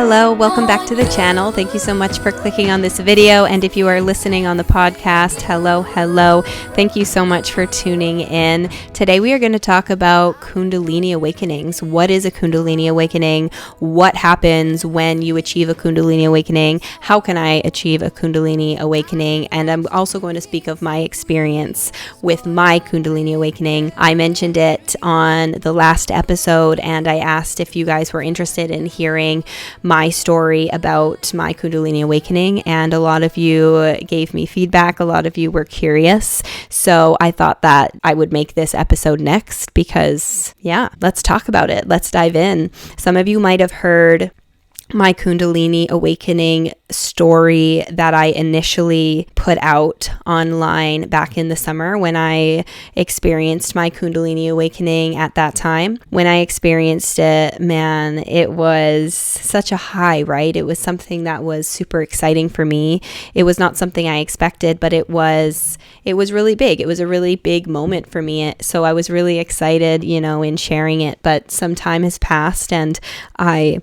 Hello, welcome back to the channel. Thank you so much for clicking on this video. And if you are listening on the podcast, hello. Thank you so much for tuning in. Today we are going to talk about Kundalini Awakenings. What is a Kundalini Awakening? What happens when you achieve a Kundalini Awakening? How can I achieve a Kundalini Awakening? And I'm also going to speak of my experience with my Kundalini Awakening. I mentioned it on the last episode and I asked if you guys were interested in hearing my story about my Kundalini Awakening, and a lot of you gave me feedback. A lot of you were curious. So I thought that I would make this episode next because, let's talk about it. Let's dive in. Some of you might have heard my Kundalini Awakening story that I initially put out online back in the summer when I experienced my Kundalini Awakening at that time. When I experienced it, man, it was such a high, right? It was something that was super exciting for me. It was not something I expected, but it was really big. It was a really big moment for me. So I was really excited, in sharing it, but some time has passed and I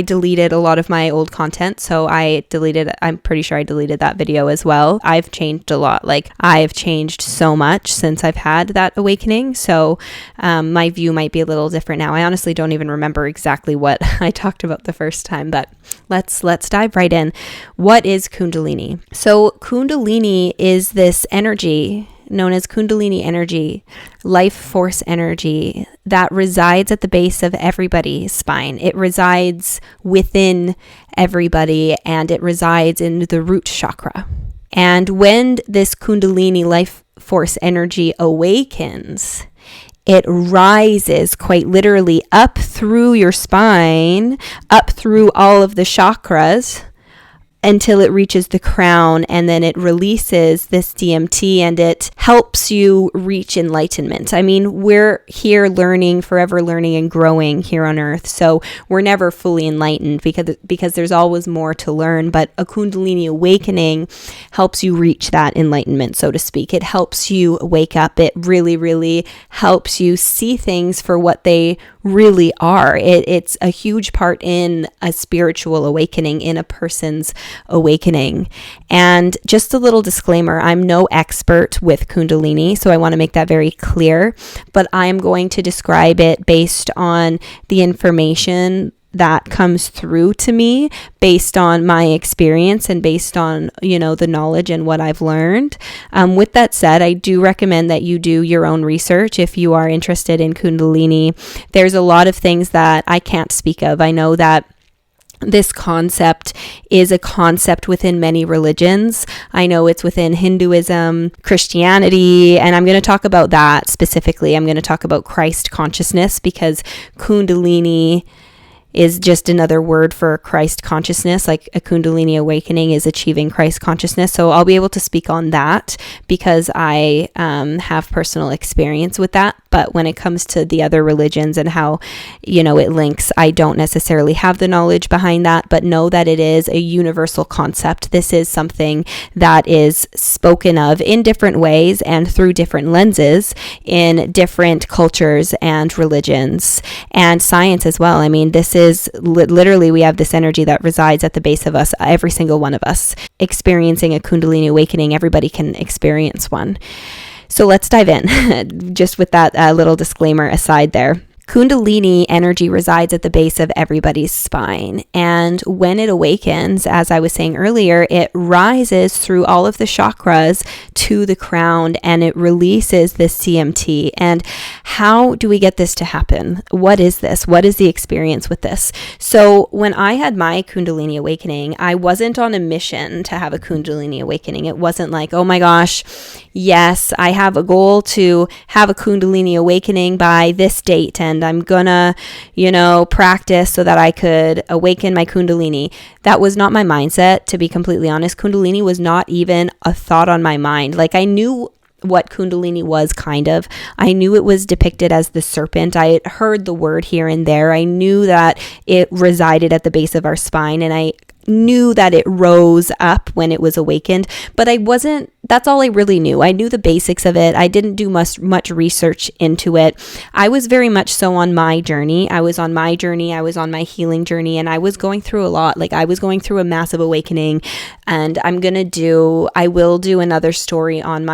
deleted a lot of my old content. So I'm pretty sure I deleted that video as well. I've changed a lot. I've changed so much since I've had that awakening. So my view might be a little different now. I honestly don't even remember exactly what I talked about the first time, but let's dive right in. What is Kundalini? So Kundalini is this energy known as Kundalini Energy, life force energy that resides at the base of everybody's spine. It resides within everybody and it resides in the root chakra. And when this Kundalini life force energy awakens, it rises quite literally up through your spine, up through all of the chakras, until it reaches the crown, and then it releases this DMT and it helps you reach enlightenment. I mean, we're here learning, forever learning and growing here on earth. So we're never fully enlightened because there's always more to learn, but a Kundalini Awakening helps you reach that enlightenment, so to speak. It helps you wake up. It really, really helps you see things for what they really are. It's a huge part in a spiritual awakening, in a person's awakening. And just a little disclaimer, I'm no expert with Kundalini, so I want to make that very clear, but I'm going to describe it based on the information that comes through to me based on my experience and based on, the knowledge and what I've learned. With that said, I do recommend that you do your own research if you are interested in Kundalini. There's a lot of things that I can't speak of. I know that this concept is a concept within many religions. I know it's within Hinduism, Christianity, and I'm going to talk about that specifically. I'm going to talk about Christ consciousness because Kundalini is just another word for Christ consciousness. Like a Kundalini Awakening is achieving Christ consciousness. So I'll be able to speak on that because I have personal experience with that. But when it comes to the other religions and how, it links, I don't necessarily have the knowledge behind that, but know that it is a universal concept. This is something that is spoken of in different ways and through different lenses in different cultures and religions and science as well. I mean, this is literally, we have this energy that resides at the base of us, every single one of us. Experiencing a Kundalini Awakening, everybody can experience one. So let's dive in, just with that little disclaimer aside there. Kundalini energy resides at the base of everybody's spine. And when it awakens, as I was saying earlier, it rises through all of the chakras to the crown and it releases this DMT. And how do we get this to happen? What is this? What is the experience with this? So when I had my Kundalini Awakening, I wasn't on a mission to have a Kundalini Awakening. It wasn't like, oh my gosh, yes, I have a goal to have a Kundalini Awakening by this date and I'm gonna, practice so that I could awaken my Kundalini. That was not my mindset, to be completely honest. Kundalini was not even a thought on my mind. I knew what Kundalini was, kind of. I knew it was depicted as the serpent. I had heard the word here and there. I knew that it resided at the base of our spine and I knew that it rose up when it was awakened, but I wasn't that's all I really knew. I knew the basics of it. I didn't do much research into it. I was very much so on my journey. I was on my healing journey, and I was going through a lot. Like, I was going through a massive awakening, and I will do another story on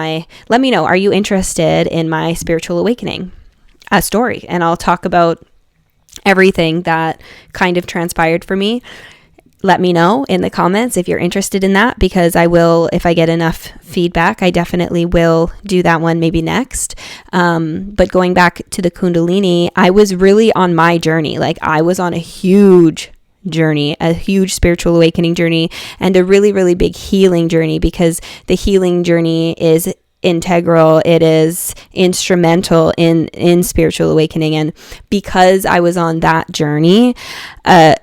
let me know, are you interested in my spiritual awakening story? And I'll talk about everything that kind of transpired for me. Let me know in the comments if you're interested in that, because I will, if I get enough feedback, I definitely will do that one maybe next. But going back to the Kundalini, I was really on my journey. Like, I was on a huge journey, a huge spiritual awakening journey, and a really, really big healing journey, because the healing journey is integral. It is instrumental in spiritual awakening. And because I was on that journey, I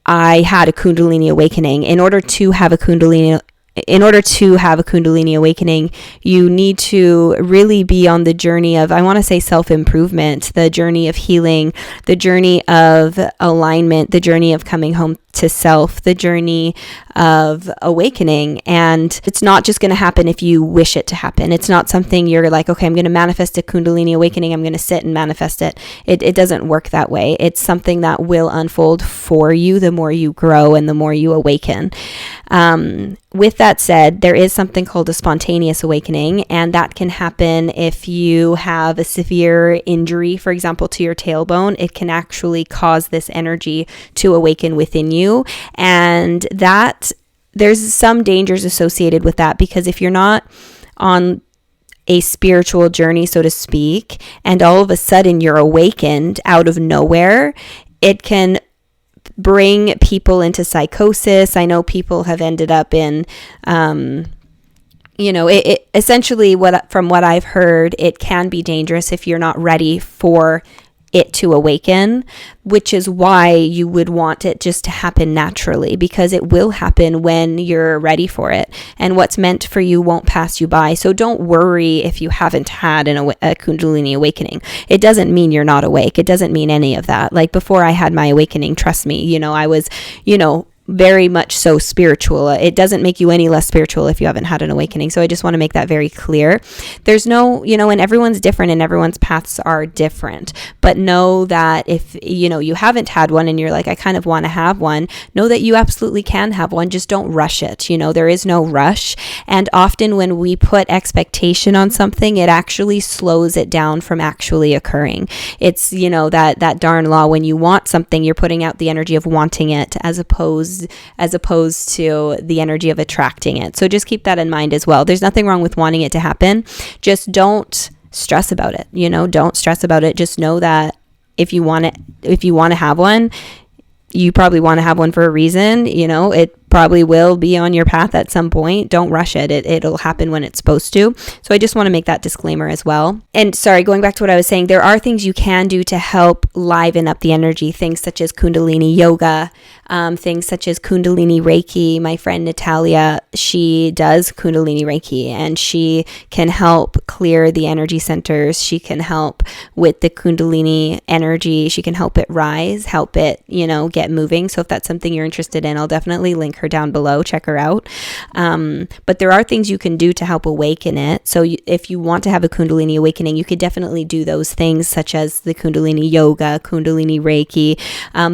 had a Kundalini awakening. In order to have a Kundalini awakening, you need to really be on the journey of, I want to say, self-improvement, the journey of healing, the journey of alignment, the journey of coming home to self, the journey of awakening. And it's not just going to happen if you wish it to happen. It's not something you're like, okay, I'm going to manifest a Kundalini awakening, I'm going to sit and manifest it. It doesn't work that way. It's something that will unfold for you the more you grow and the more you awaken. With that said, there is something called a spontaneous awakening, and that can happen if you have a severe injury, for example, to your tailbone. It can actually cause this energy to awaken within you. And that there's some dangers associated with that, because if you're not on a spiritual journey, so to speak, and all of a sudden you're awakened out of nowhere, it can bring people into psychosis. I know people have ended up in, it essentially, from what I've heard, it can be dangerous if you're not ready for it to awaken, which is why you would want it just to happen naturally, because it will happen when you're ready for it, and what's meant for you won't pass you by. So don't worry if you haven't had a Kundalini awakening. It doesn't mean you're not awake. It doesn't mean any of that. Like, before I had my awakening, trust me, I was, very much so spiritual. It doesn't make you any less spiritual if you haven't had an awakening. So I just want to make that very clear. There's no, and everyone's different and everyone's paths are different. But know that if, you haven't had one and you're like, I kind of want to have one, know that you absolutely can have one. Just don't rush it. There is no rush. And often when we put expectation on something, it actually slows it down from actually occurring. It's, that darn law. When you want something, you're putting out the energy of wanting it as opposed to the energy of attracting it. So just keep that in mind as well. There's nothing wrong with wanting it to happen. Just don't stress about it. Don't stress about it. Just know that if you want to have one, you probably want to have one for a reason. It probably will be on your path at some point. Don't rush it. It'll happen when it's supposed to. So I just want to make that disclaimer as well. And sorry, going back to what I was saying, there are things you can do to help liven up the energy. Things such as Kundalini yoga, things such as Kundalini Reiki. My friend Natalia, she does Kundalini Reiki, and she can help clear the energy centers. She can help with the Kundalini energy. She can help it rise, help it, get moving. So if that's something you're interested in, I'll definitely link her down below. Check her out. But there are things you can do to help awaken it. So if you want to have a Kundalini awakening, you could definitely do those things, such as the Kundalini yoga, Kundalini Reiki.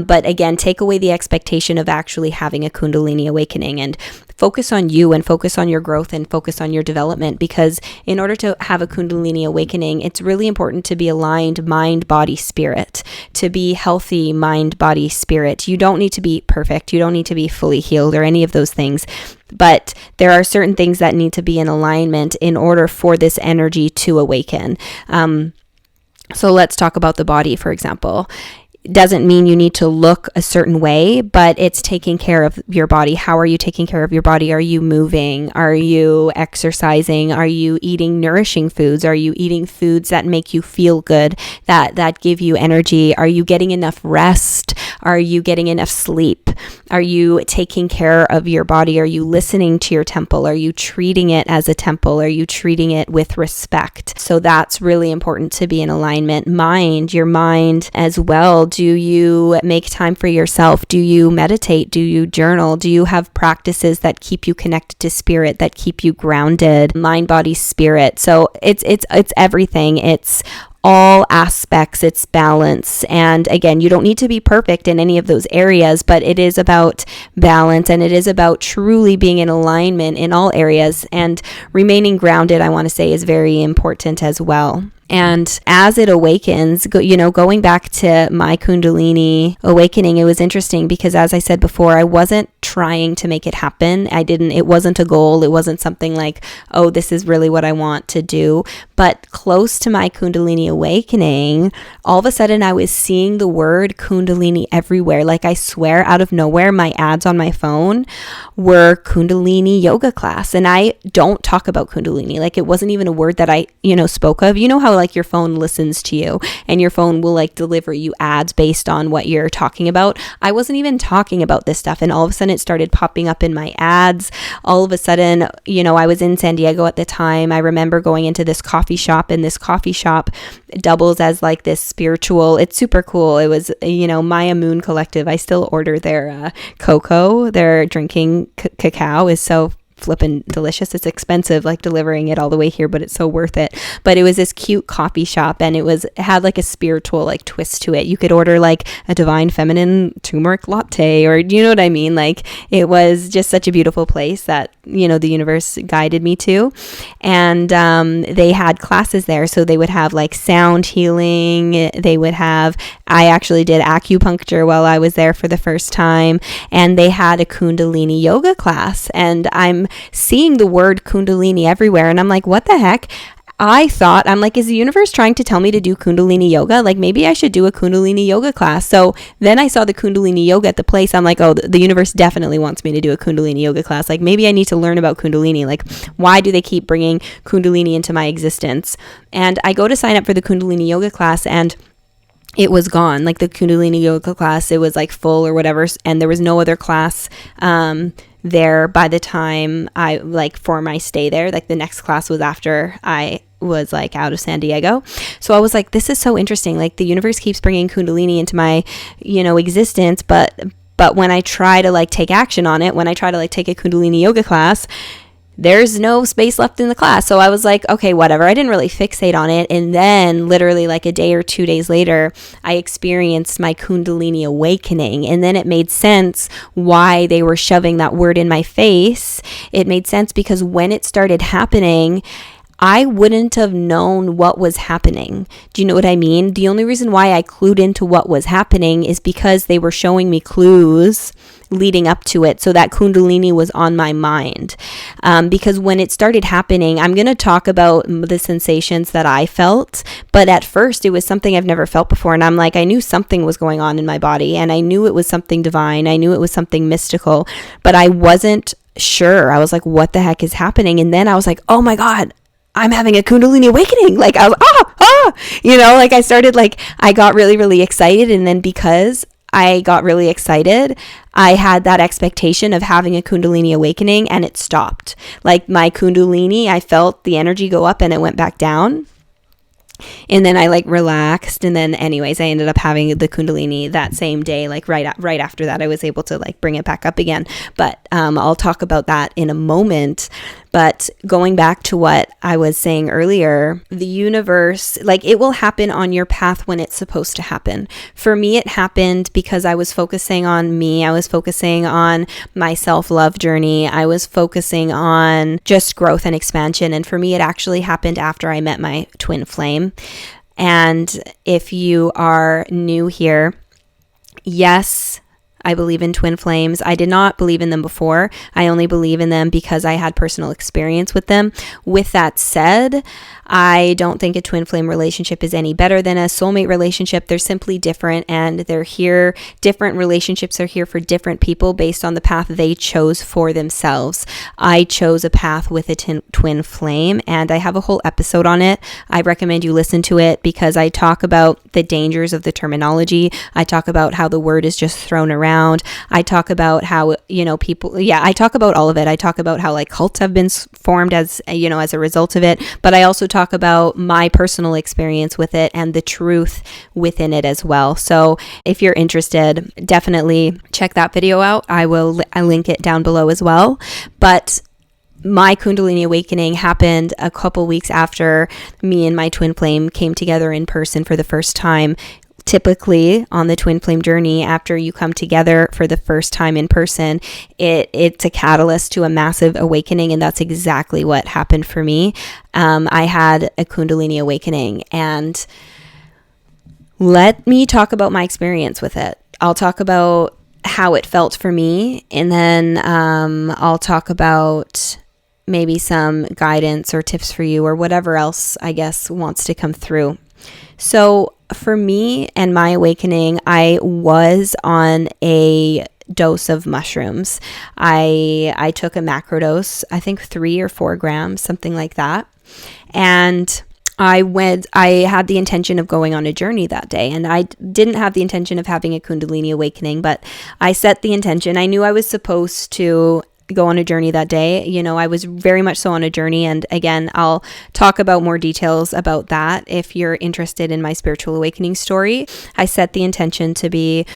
But again, take away the expectation of actually having a Kundalini awakening and focus on you and focus on your growth and focus on your development, because in order to have a Kundalini awakening, it's really important to be aligned mind, body, spirit, to be healthy mind, body, spirit. You don't need to be perfect. You don't need to be fully healed or any of those things. But there are certain things that need to be in alignment in order for this energy to awaken. So let's talk about the body, for example. Doesn't mean you need to look a certain way, but it's taking care of your body. How are you taking care of your body? Are you moving? Are you exercising? Are you eating nourishing foods? Are you eating foods that make you feel good, that give you energy? Are you getting enough rest? Are you getting enough sleep? Are you taking care of your body? Are you listening to your temple? Are you treating it as a temple? Are you treating it with respect? So that's really important to be in alignment. Your mind as well Do you make time for yourself? Do you meditate? Do you journal? Do you have practices that keep you connected to spirit, that keep you grounded, mind, body, spirit? So it's everything. It's all aspects, it's balance. And again, you don't need to be perfect in any of those areas, but it is about balance, and it is about truly being in alignment in all areas, and remaining grounded, I want to say, is very important as well. And as it awakens, going back to my Kundalini awakening, it was interesting because, as I said before, I wasn't trying to make it happen. It wasn't a goal. It wasn't something like, oh, this is really what I want to do. But close to my Kundalini awakening, all of a sudden I was seeing the word Kundalini everywhere. Like, I swear, out of nowhere, my ads on my phone were Kundalini yoga class. And I don't talk about Kundalini. Like, it wasn't even a word that I, spoke of. You know how like your phone listens to you and your phone will like deliver you ads based on what you're talking about. I wasn't even talking about this stuff, and all of a sudden it started popping up in my ads. All of a sudden, I was in San Diego at the time. I remember going into this coffee shop, and this coffee shop doubles as like this spiritual, it's super cool. It was, Maya Moon Collective. I still order their cocoa. Their drinking cacao is so flippin' delicious. It's expensive, like delivering it all the way here, but it's so worth it. But it was this cute coffee shop, and it had like a spiritual like twist to it. You could order like a divine feminine turmeric latte, or you know what I mean? Like, it was just such a beautiful place that, the universe guided me to. And they had classes there. So they would have like sound healing. I actually did acupuncture while I was there for the first time. And they had a Kundalini yoga class. And I'm seeing the word Kundalini everywhere, and I'm like, what the heck? I'm like, is the universe trying to tell me to do Kundalini yoga? Like, maybe I should do a Kundalini yoga class. So then I saw the Kundalini yoga at the place. I'm like, oh, the universe definitely wants me to do a Kundalini yoga class. Like, maybe I need to learn about Kundalini. Like, why do they keep bringing Kundalini into my existence? And I go to sign up for the Kundalini yoga class, and it was gone. Like, the Kundalini yoga class, it was like full or whatever, and there was no other class there by the time for my stay there. Like, the next class was after I was like out of San Diego. So I was like, this is so interesting. Like, the universe keeps bringing Kundalini into my, existence, but when I try to like take action on it, when I try to like take a Kundalini yoga class, there's no space left in the class. So I was like, okay, whatever. I didn't really fixate on it. And then literally like a day or 2 days later, I experienced my Kundalini awakening. And then it made sense why they were shoving that word in my face. It made sense because when it started happening, I wouldn't have known what was happening. Do you know what I mean? The only reason why I clued into what was happening is because they were showing me clues leading up to it, so that Kundalini was on my mind. Because when it started happening, I'm going to talk about the sensations that I felt, but at first it was something I've never felt before, and I'm like, I knew something was going on in my body, and I knew it was something divine, I knew it was something mystical, but I wasn't sure. I was like, what the heck is happening? And then I was like, oh my God, I'm having a Kundalini awakening. Like, I was, I got really, really excited. And then because I got really excited, I had that expectation of having a Kundalini awakening, and it stopped. Like, my Kundalini, I felt the energy go up and it went back down. And then I like relaxed, and then anyways, I ended up having the Kundalini that same day. Like right after that, I was able to like bring it back up again. But I'll talk about that in a moment. But going back to what I was saying earlier, the universe, like, it will happen on your path when it's supposed to happen. For me, it happened because I was focusing on me. I was focusing on my self-love journey. I was focusing on just growth and expansion. And for me, it actually happened after I met my twin flame. And if you are new here, yes, I believe in twin flames. I did not believe in them before. I only believe in them because I had personal experience with them. With that said, I don't think a twin flame relationship is any better than a soulmate relationship. They're simply different, and they're here. Different relationships are here for different people based on the path they chose for themselves. I chose a path with a twin flame, and I have a whole episode on it. I recommend you listen to it because I talk about the dangers of the terminology. I talk about how the word is just thrown around. around. I talk about how, I talk about all of it. I talk about how like cults have been formed as a result of it, but I also talk about my personal experience with it and the truth within it as well. So if you're interested, definitely check that video out. I link it down below as well. But my Kundalini Awakening happened a couple weeks after me and my twin flame came together in person for the first time. Typically on the twin flame journey, after you come together for the first time in person, it's a catalyst to a massive awakening, and that's exactly what happened for me. I had a Kundalini Awakening, and let me talk about my experience with it. I'll talk about how it felt for me, and then I'll talk about maybe some guidance or tips for you or whatever else I guess wants to come through. So for me and my awakening, I was on a dose of mushrooms. I took a macro dose, I think 3 or 4 grams, something like that. And I had the intention of going on a journey that day, and I didn't have the intention of having a Kundalini Awakening, but I set the intention. I knew I was supposed to go on a journey that day. I was very much so on a journey. And again, I'll talk about more details about that if you're interested in my spiritual awakening story. I set the intention to be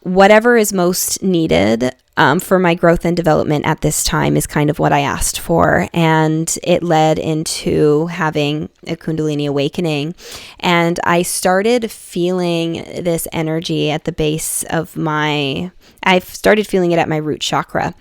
whatever is most needed for my growth and development at this time is kind of what I asked for. And it led into having a Kundalini Awakening. And I started feeling this energy at the base of I started feeling it at my root chakra.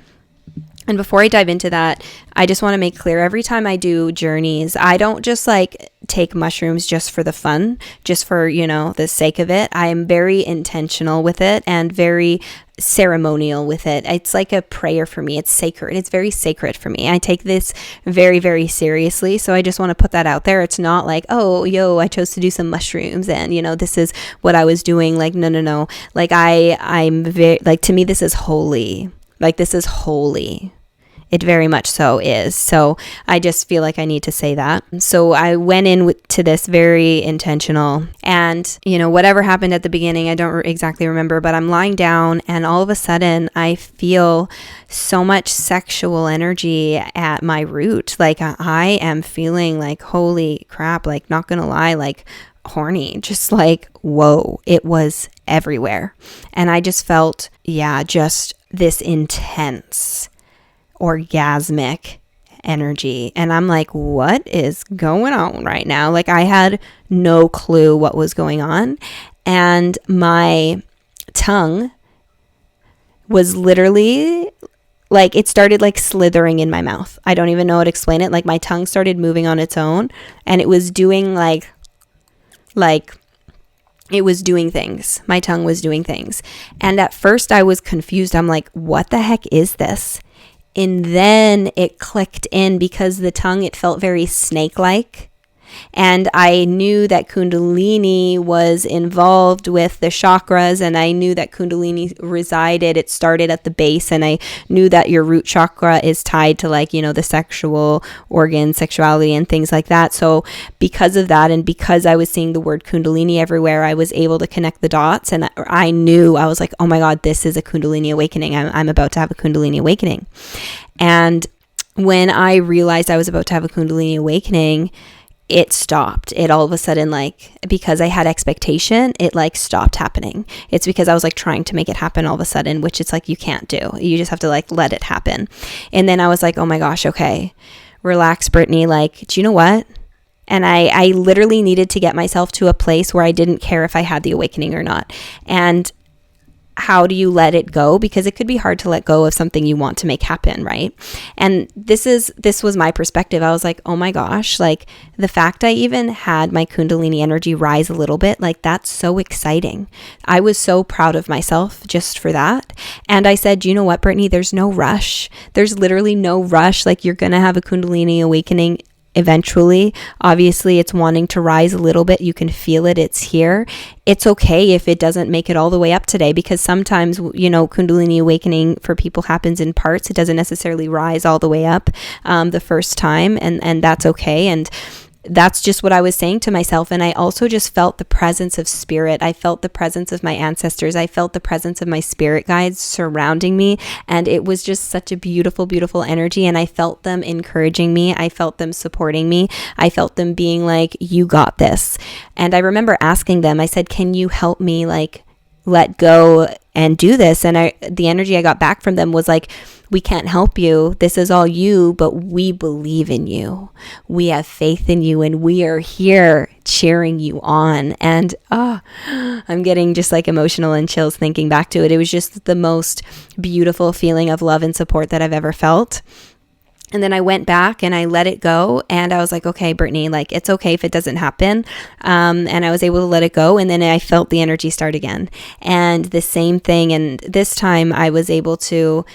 And before I dive into that, I just want to make clear, every time I do journeys, I don't just like take mushrooms just for the fun, just for, the sake of it. I'm very intentional with it and very ceremonial with it. It's like a prayer for me. It's sacred. It's very sacred for me. I take this very, very seriously. So I just want to put that out there. It's not like, I chose to do some mushrooms and, this is what I was doing. Like, no. Like I'm very, like, to me, this is holy. Like, this is holy. It very much so is. So I just feel like I need to say that. So I went in to this very intentional, and, whatever happened at the beginning, I don't exactly remember, but I'm lying down and all of a sudden I feel so much sexual energy at my root. Like I am feeling like, holy crap, like not gonna lie, like horny, just like, whoa, it was everywhere. And I just felt, just this intense orgasmic energy. And I'm like, what is going on right now? Like I had no clue what was going on. And my tongue was literally like, it started like slithering in my mouth. I don't even know how to explain it. Like my tongue started moving on its own, and it was doing like it was doing things. My tongue was doing things. And at first I was confused. I'm like, what the heck is this? And then it clicked in, because the tongue, it felt very snake-like. And I knew that Kundalini was involved with the chakras, and I knew that Kundalini it started at the base, and I knew that your root chakra is tied to the sexual organ, sexuality and things like that. So because of that, and because I was seeing the word Kundalini everywhere, I was able to connect the dots, and I knew, I was like, oh my God, this is a Kundalini Awakening. I'm about to have a Kundalini Awakening. And when I realized I was about to have a Kundalini Awakening, it stopped. It all of a sudden, because I had expectation, it stopped happening. It's because I was trying to make it happen all of a sudden, which it's you can't do. You just have to let it happen. And then I was like, oh my gosh, okay, relax, Brittany. Do you know what? And I literally needed to get myself to a place where I didn't care if I had the awakening or not. And how do you let it go? Because it could be hard to let go of something you want to make happen, right? And this was my perspective. I was like, oh my gosh, the fact I even had my Kundalini energy rise a little bit, that's so exciting. I was so proud of myself just for that. And I said, you know what, Brittany, there's no rush. There's literally no rush. You're going to have a Kundalini Awakening eventually. Obviously, it's wanting to rise a little bit. You can feel it. It's here. It's okay if it doesn't make it all the way up today, because sometimes, Kundalini Awakening for people happens in parts. It doesn't necessarily rise all the way up the first time, and that's okay. And that's just what I was saying to myself. And I also just felt the presence of spirit. I felt the presence of my ancestors. I felt the presence of my spirit guides surrounding me. And it was just such a beautiful, beautiful energy. And I felt them encouraging me. I felt them supporting me. I felt them being like, you got this. And I remember asking them, I said, can you help me like let go and do this? And the energy I got back from them was like, we can't help you. This is all you, but we believe in you. We have faith in you, and we are here cheering you on. And I'm getting just like emotional and chills thinking back to it. It was just the most beautiful feeling of love and support that I've ever felt. And then I went back and I let it go. And I was like, okay, Brittany, like, it's okay if it doesn't happen. And I was able to let it go. And then I felt the energy start again. And the same thing. And this time I was able to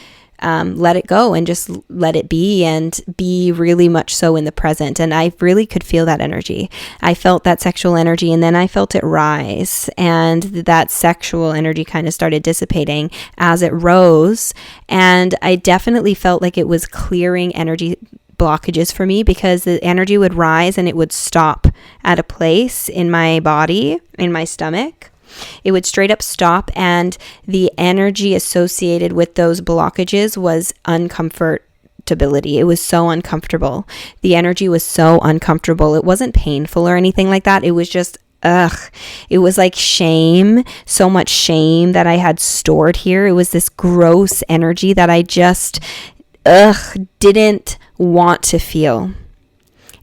let it go and just let it be and be really much so in the present. And I really could feel that energy. I felt that sexual energy, and then I felt it rise, and that sexual energy kind of started dissipating as it rose. And I definitely felt like it was clearing energy blockages for me, because the energy would rise and it would stop at a place in my body, in my stomach. It would straight up stop, and the energy associated with those blockages was uncomfortability. It was so uncomfortable. The energy was so uncomfortable. It wasn't painful or anything like that. It was just, it was like shame, so much shame that I had stored here. It was this gross energy that I just, didn't want to feel.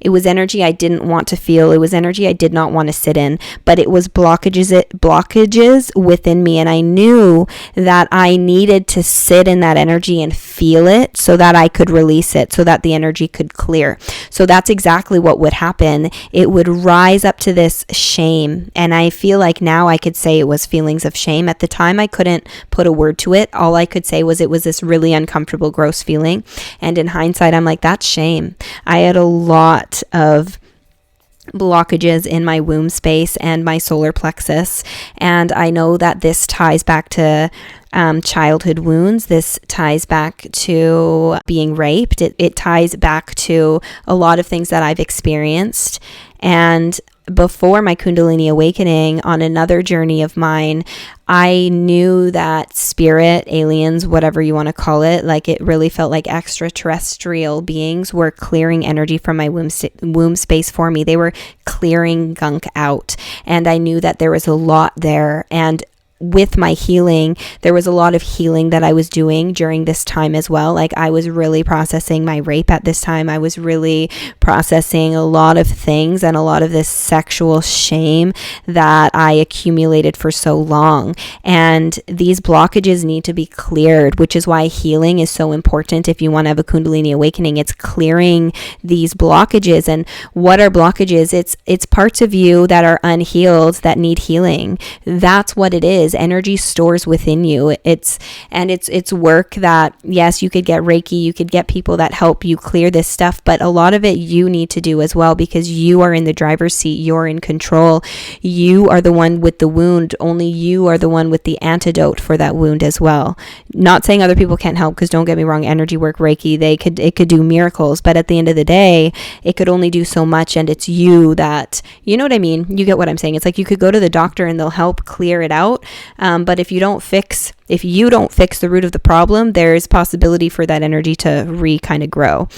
It was energy I didn't want to feel. It was energy I did not want to sit in, but it was blockages within me. And I knew that I needed to sit in that energy and feel it so that I could release it, so that the energy could clear. So that's exactly what would happen. It would rise up to this shame. And I feel like now I could say it was feelings of shame. At the time, I couldn't put a word to it. All I could say was it was this really uncomfortable, gross feeling. And in hindsight, I'm like, that's shame. I had a lot of blockages in my womb space and my solar plexus, and I know that this ties back to childhood wounds. This ties back to being raped. It ties back to a lot of things that I've experienced. And before my Kundalini Awakening, on another journey of mine, I knew that spirit, aliens, whatever you want to call it, like it really felt like extraterrestrial beings were clearing energy from my womb space for me. They were clearing gunk out. And I knew that there was a lot there. And with my healing, there was a lot of healing that I was doing during this time as well. Like I was really processing my rape at this time. I was really processing a lot of things and a lot of this sexual shame that I accumulated for so long. And these blockages need to be cleared, which is why healing is so important. If you want to have a Kundalini Awakening, it's clearing these blockages. And what are blockages? It's parts of you that are unhealed that need healing. That's what it is. Energy stores within you. It's work that, yes, you could get Reiki, you could get people that help you clear this stuff, but a lot of it you need to do as well, because you are in the driver's seat. You're in control. You are the one with the wound. Only you are the one with the antidote for that wound as well. Not saying other people can't help, because don't get me wrong, energy work, Reiki, it could do miracles, but at the end of the day, it could only do so much, and it's you that, you know what I mean? You get what I'm saying? It's like you could go to the doctor and they'll help clear it out. But if you don't fix the root of the problem, there's possibility for that energy to kind of grow.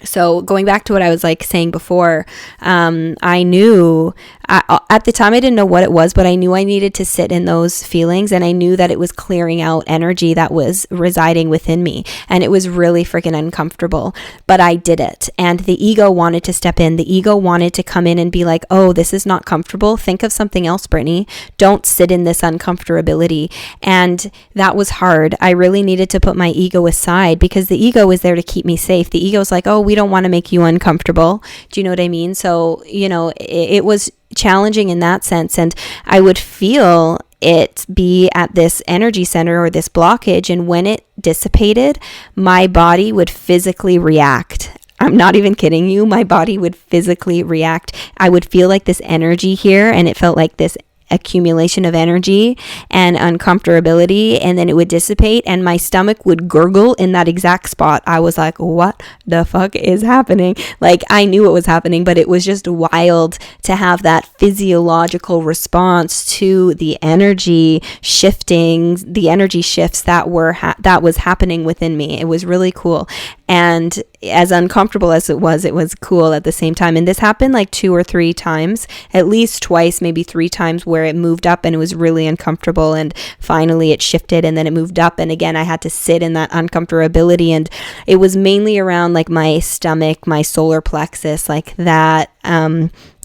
So going back to what I was like saying before, I knew at the time I didn't know what it was, but I knew I needed to sit in those feelings, and I knew that it was clearing out energy that was residing within me, and it was really freaking uncomfortable, but I did it. And the ego wanted to step in. The ego wanted to come in and be like, oh, this is not comfortable. Think of something else, Brittany. Don't sit in this uncomfortability. And that was hard. I really needed to put my ego aside, because the ego is there to keep me safe. The ego is like, oh, we don't want to make you uncomfortable. Do you know what I mean? So, it was challenging in that sense. And I would feel it be at this energy center or this blockage. And when it dissipated, my body would physically react. I'm not even kidding you. My body would physically react. I would feel like this energy here, and it felt like this accumulation of energy and uncomfortability, and then it would dissipate and my stomach would gurgle in that exact spot. I was like, what the fuck is happening? Like, I knew it was happening, but it was just wild to have that physiological response to the energy shifting, the energy shifts that was happening within me. It was really cool. And as uncomfortable as it was cool at the same time. And this happened like 2 or 3 times, at least twice, maybe 3 times, where it moved up and it was really uncomfortable, and finally it shifted and then it moved up, and again I had to sit in that uncomfortability. And it was mainly around like my stomach, my solar plexus, like that,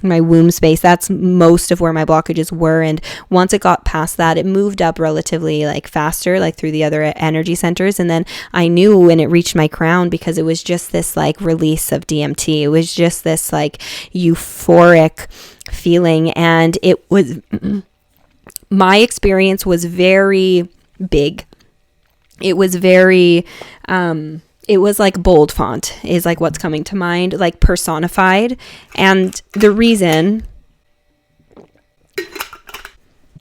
my womb space. That's most of where my blockages were. And once it got past that, it moved up relatively like faster, like through the other energy centers. And then I knew when it reached my crown, because it was just this like release of DMT. It was just this like euphoric feeling. And it was, my experience was very big. It was very, it was like bold font is like what's coming to mind, like personified. And the reason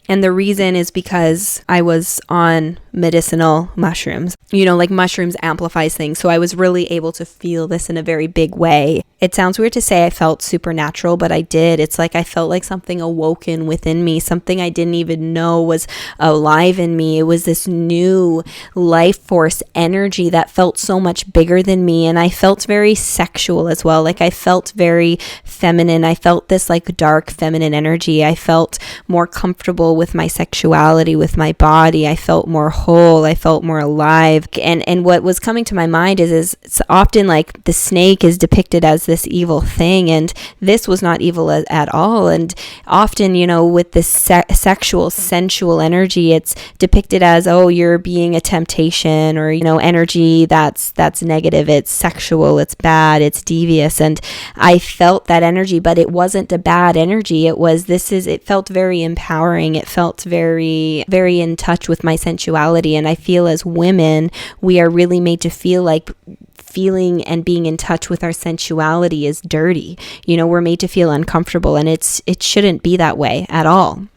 is because I was on medicinal mushrooms. You know, like mushrooms amplifies things. So I was really able to feel this in a very big way. It sounds weird to say I felt supernatural, but I did. It's like I felt like something awoken within me, something I didn't even know was alive in me. It was this new life force energy that felt so much bigger than me. And I felt very sexual as well. Like I felt very feminine. I felt this like dark feminine energy. I felt more comfortable with my sexuality, with my body. I felt more whole. I felt more alive. And what was coming to my mind is it's often like the snake is depicted as this evil thing, and this was not evil at all. And often, you know, with this sexual, sensual energy, it's depicted as, oh, you're being a temptation, or, you know, energy that's negative. It's sexual, it's bad, it's devious. And I felt that energy, but it wasn't a bad energy. It felt very empowering. It felt very, very in touch with my sensuality. And I feel as women, we are really made to feel like feeling and being in touch with our sensuality is dirty. You know, we're made to feel uncomfortable, and it shouldn't be that way at all.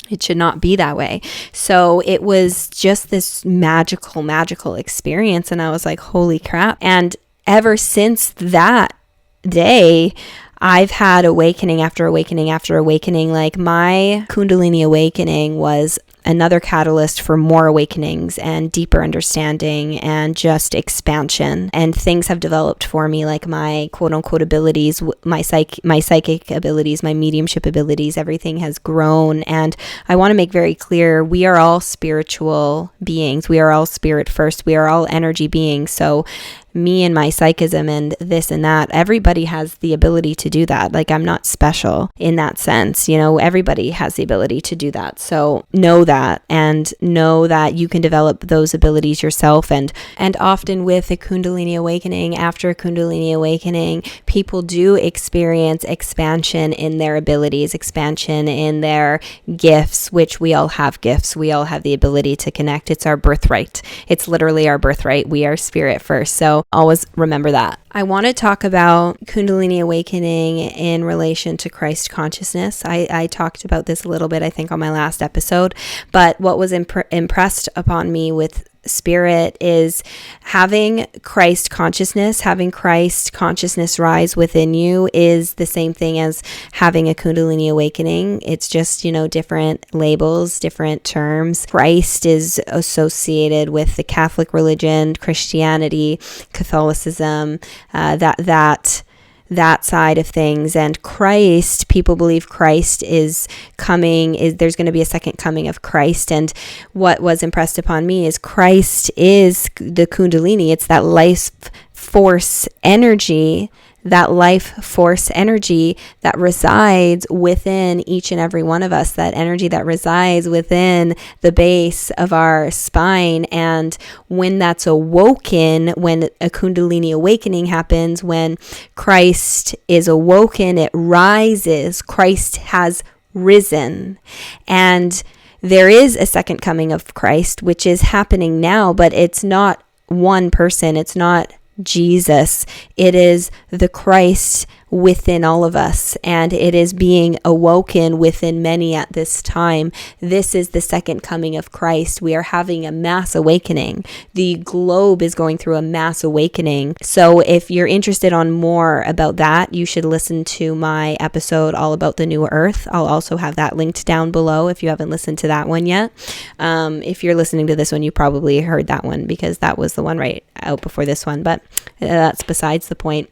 It should not be that way. So it was just this magical experience. And I was like, holy crap. And ever since that day, I've had awakening after awakening after awakening. Like my Kundalini Awakening was another catalyst for more awakenings and deeper understanding and just expansion. And things have developed for me, like my quote unquote abilities, my psychic abilities, my mediumship abilities, everything has grown. And I want to make very clear, we are all spiritual beings. We are all spirit first. We are all energy beings. So me and my psychism and this and that, everybody has the ability to do that. Like I'm not special in that sense. You know, everybody has the ability to do that. So know that, and know that you can develop those abilities yourself. And often with a Kundalini Awakening, after a Kundalini Awakening, people do experience expansion in their abilities, expansion in their gifts, which we all have gifts. We all have the ability to connect. It's our birthright. It's literally our birthright. We are spirit first. So always remember that. I want to talk about Kundalini Awakening in relation to Christ consciousness. I talked about this a little bit, I think, on my last episode. But what was impressed upon me with spirit is having Christ consciousness rise within you is the same thing as having a Kundalini Awakening. It's just, you know, different labels, different terms. Christ is associated with the Catholic religion, Christianity, Catholicism, that side of things. And Christ, people believe Christ is coming, there's going to be a second coming of Christ. And what was impressed upon me is Christ is the Kundalini. It's that life force energy that resides within each and every one of us, that energy that resides within the base of our spine. And when that's awoken, when a Kundalini Awakening happens, when Christ is awoken, it rises. Christ has risen. And there is a second coming of Christ, which is happening now, but it's not one person. It's not Jesus. It is the Christ within all of us, and it is being awoken within many at this time. This is the second coming of Christ. We are having a mass awakening. The globe is going through a mass awakening. So if you're interested on more about that, you should listen to my episode all about the new earth. I'll also have that linked down below if you haven't listened to that one yet. If you're listening to this one, you probably heard that one because that was the one right out before this one, but that's besides the point.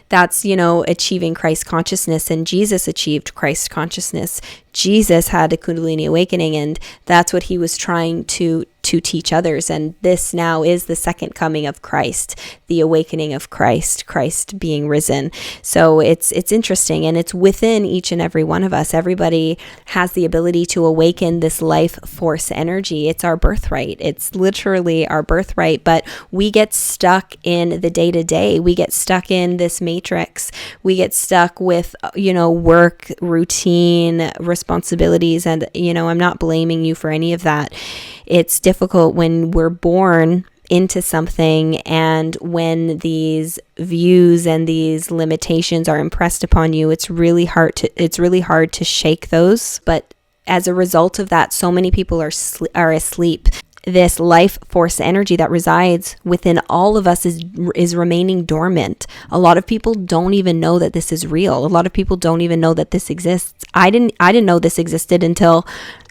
That's, achieving Christ consciousness, and Jesus achieved Christ consciousness. Jesus had a Kundalini awakening, and that's what he was trying to teach others. And this now is the second coming of Christ, the awakening of Christ being risen. So it's interesting, and it's within each and every one of us. Everybody has the ability to awaken this life force energy. It's our birthright. It's literally our birthright, but we get stuck in the day-to-day. We get stuck in this matrix. We get stuck with, work, routine, responsibilities. And, I'm not blaming you for any of that. It's difficult when we're born into something, and when these views and these limitations are impressed upon you, it's really hard to shake those. But as a result of that, so many people are asleep. This life force energy that resides within all of us is remaining dormant. A lot of people don't even know that this is real. A lot of people don't even know that this exists. I didn't know this existed until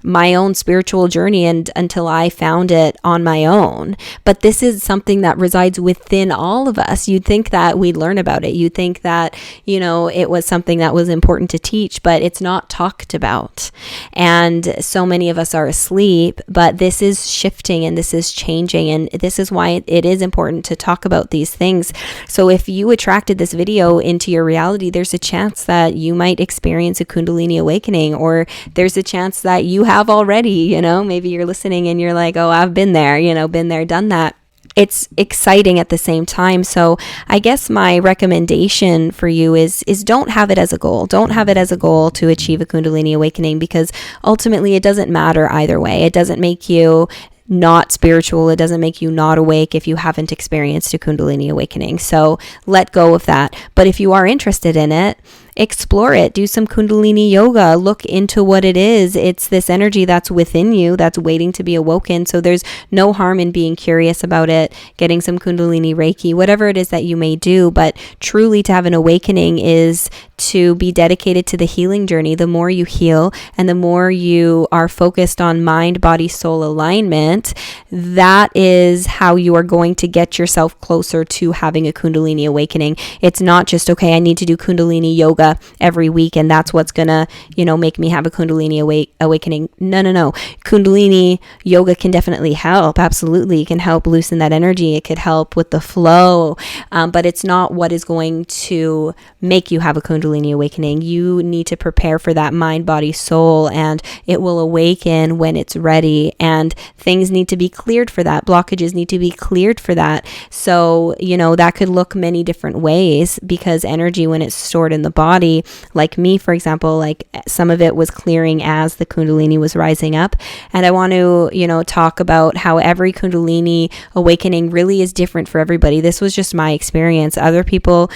my own spiritual journey and until I found it on my own. But this is something that resides within all of us. You'd think that we'd learn about it. You'd think that, it was something that was important to teach, but it's not talked about. And so many of us are asleep, but this is shifting and this is changing. And this is why it is important to talk about these things. So if you attracted this video into your reality, there's a chance that you might experience a Kundalini awakening, or there's a chance that you have already, maybe you're listening and you're like, oh, I've been there, been there, done that. It's exciting at the same time. So I guess my recommendation for you is don't have it as a goal. Don't have it as a goal to achieve a Kundalini awakening, because ultimately it doesn't matter either way. It doesn't make you not spiritual. It doesn't make you not awake if you haven't experienced a Kundalini awakening. So let go of that. But if you are interested in it, explore it. Do some Kundalini yoga. Look into what it is. It's this energy that's within you that's waiting to be awoken. So there's no harm in being curious about it, getting some Kundalini Reiki, whatever it is that you may do. But truly, to have an awakening is to be dedicated to the healing journey. The more you heal and the more you are focused on mind, body, soul alignment, that is how you are going to get yourself closer to having a Kundalini awakening. It's not just, okay, I need to do Kundalini yoga every week and that's what's gonna, make me have a Kundalini awakening. No. Kundalini yoga can definitely help. Absolutely. It can help loosen that energy. It could help with the flow. But it's not what is going to make you have a Kundalini awakening. You need to prepare for that mind, body, soul, and it will awaken when it's ready. And things need to be cleared for that. Blockages need to be cleared for that. So, that could look many different ways, because energy, when it's stored in the body, like me, for example, like some of it was clearing as the Kundalini was rising up. And I want to, talk about how every Kundalini awakening really is different for everybody. This was just my experience. Other people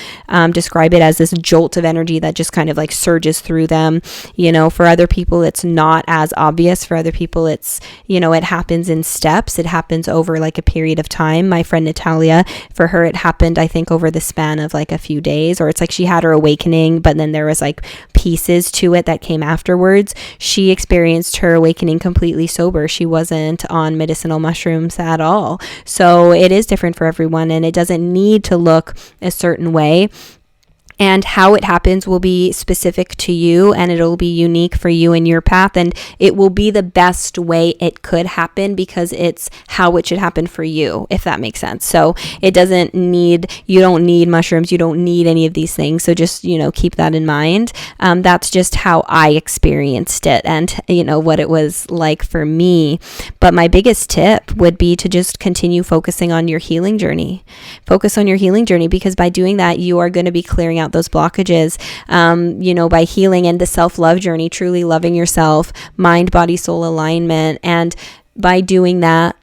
describe it as this jolt of energy that just kind of like surges through them. For other people, it's not as obvious. For other people, it's, it happens in steps. It happens over like a period of time. My friend Natalia, for her, it happened, I think, over the span of like a few days, or it's like she had her awakening, but then there was like pieces to it that came afterwards. She experienced her awakening completely sober. She wasn't on medicinal mushrooms at all. So it is different for everyone, and it doesn't need to look a certain way. And how it happens will be specific to you, and it'll be unique for you and your path, and it will be the best way it could happen, because it's how it should happen for you, if that makes sense. So you don't need mushrooms, you don't need any of these things. So just, keep that in mind. That's just how I experienced it and, what it was like for me. But my biggest tip would be to just continue focusing on your healing journey. Focus on your healing journey, because by doing that, you are going to be clearing out those blockages, by healing, and the self-love journey, truly loving yourself, mind, body, soul alignment. And by doing that,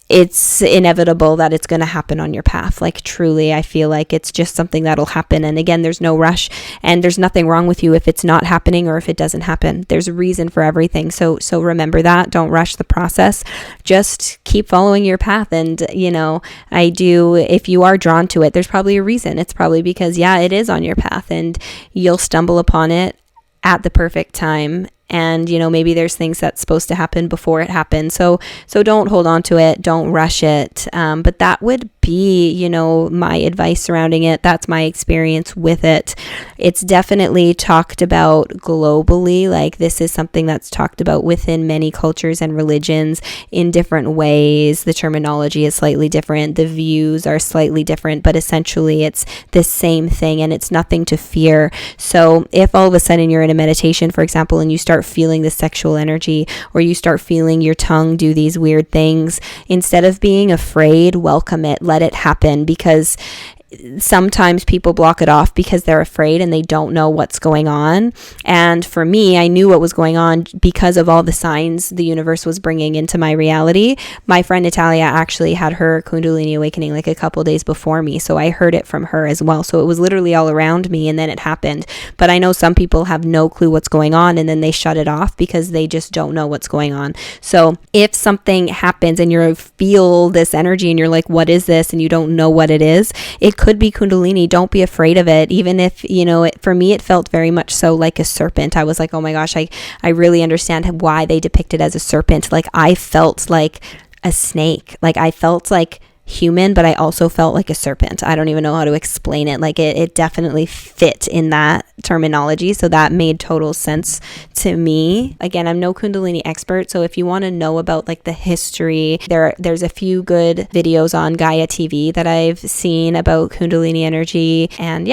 it's inevitable that it's going to happen on your path. Like truly, I feel like it's just something that'll happen. And again, there's no rush, and there's nothing wrong with you if it's not happening or if it doesn't happen. There's a reason for everything. So remember that. Don't rush the process. Just keep following your path. And, if you are drawn to it, there's probably a reason. It's probably because, it is on your path, and you'll stumble upon it at the perfect time. And, maybe there's things that's supposed to happen before it happens. So don't hold on to it. Don't rush it. But that would be, my advice surrounding it. That's my experience with it. It's definitely talked about globally. Like this is something that's talked about within many cultures and religions in different ways. The terminology is slightly different. The views are slightly different, but essentially it's the same thing, and it's nothing to fear. So if all of a sudden you're in a meditation, for example, and you start feeling the sexual energy, or you start feeling your tongue do these weird things, instead of being afraid, welcome it, let it happen, because sometimes people block it off because they're afraid and they don't know what's going on. And for me, I knew what was going on because of all the signs the universe was bringing into my reality. My friend Natalia actually had her Kundalini Awakening like a couple days before me, so I heard it from her as well. So it was literally all around me, and then it happened. But I know some people have no clue what's going on, and then they shut it off because they just don't know what's going on. So if something happens and you feel this energy and you're like, what is this? And you don't know what it is, it could be Kundalini. Don't be afraid of it. Even if, for me, it felt very much so like a serpent. I was like, oh my gosh, I really understand why they depict it as a serpent. Like I felt like a snake. Like I felt like human, but I also felt like a serpent. I don't even know how to explain it. Like it definitely fit in that terminology. So that made total sense to me. Again, I'm no Kundalini expert. So if you want to know about like the history, there's a few good videos on Gaia TV that I've seen about Kundalini energy. And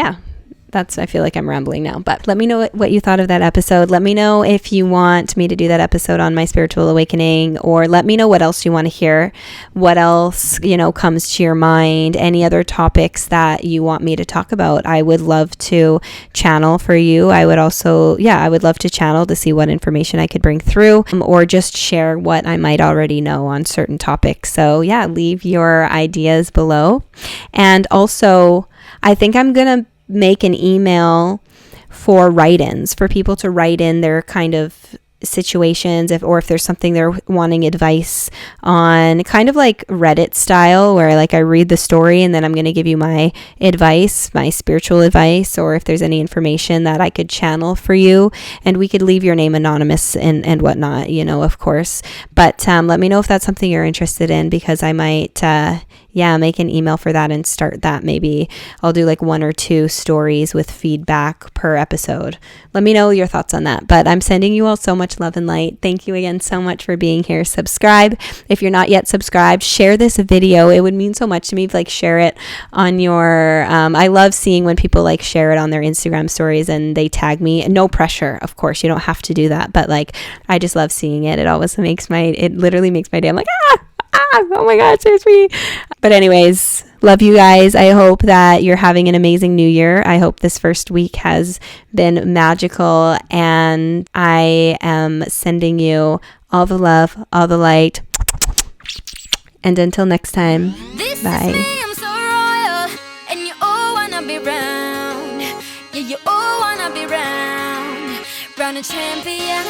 I feel like I'm rambling now, but let me know what you thought of that episode. Let me know if you want me to do that episode on my spiritual awakening, or let me know what else you want to hear, what else, comes to your mind, any other topics that you want me to talk about. I would love to channel for you. I would also, I would love to channel to see what information I could bring through, or just share what I might already know on certain topics. So leave your ideas below. And also, I think I'm going to make an email for write-ins, for people to write in their kind of situations, if there's something they're wanting advice on, kind of like Reddit style, where like I read the story and then I'm going to give you my advice, my spiritual advice, or if there's any information that I could channel for you, and we could leave your name anonymous and whatnot, of course. But let me know if that's something you're interested in, because I might make an email for that and start that. Maybe I'll do like 1 or 2 stories with feedback per episode. Let me know your thoughts on that. But I'm sending you all so much love and light. Thank you again so much for being here. Subscribe if you're not yet subscribed. Share this video. It would mean so much to me if share it on your I love seeing when people share it on their Instagram stories and they tag me. No pressure, of course. You don't have to do that, but I just love seeing it. It literally makes my day. I'm like, oh my God, so sweet. But anyways, love you guys. I hope that you're having an amazing new year. I hope this first week has been magical, and I am sending you all the love, all the light. And until next time, bye. I'm so royal, and you all wanna be round. Yeah, you all wanna be round. Round a champion.